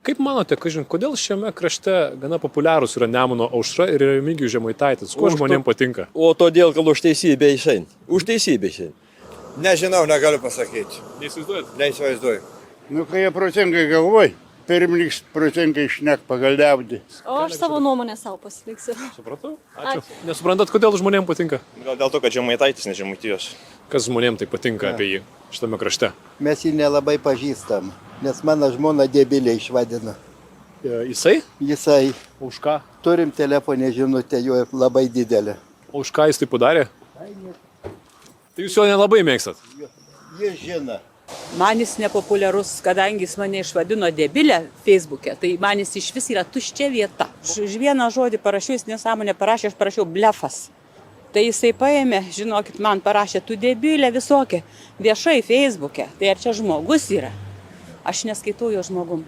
Kaip manote, kažin, kodėl šiame krašte gana populiarūs yra Nemuno Aušra ir Remigijus Žemaitaitis? Kuo žmonėms patinka? O todėl, kad už teisybę išein. Už teisybę išein. Nežinau, negaliu pasakyti. Neįsivaizduojat? Neįsivaizduoju. Nu, kai jie protingai galvoj, pirmininkas protingai šnek pagal liaudį. O aš savo nuomonę savo pasiliksiu. Supratau? Ačiū. Nesuprantat, kodėl žmonėms patinka? Gal dėl to, kad Žemaitaitis, ne Žemaitijos. Kas žmonėms tai patinka apie jį šitame krašte? Mes jį nelabai pažįstam, nes mano žmona debilė išvadino. Jisai? Jisai, Už ką? turim telefonę žinutę, jo labai didelė. O už ką jis tai padarė? Tai jūs jo nelabai mėgstat. Jis žino. Man jis nepopuliarus, kadangi jis mane išvadino debilę Facebook'e, tai man jis iš vis yra tuščia vieta. Už vieną žodį parašiau, jis nesąmonę parašė, aš parašiau blefas. Tai jisai paėmė, žinokit, man parašė, tu debilė visokia, viešai Facebook'e. Tai ar čia žmogus yra? Aš neskaitau jo žmogum.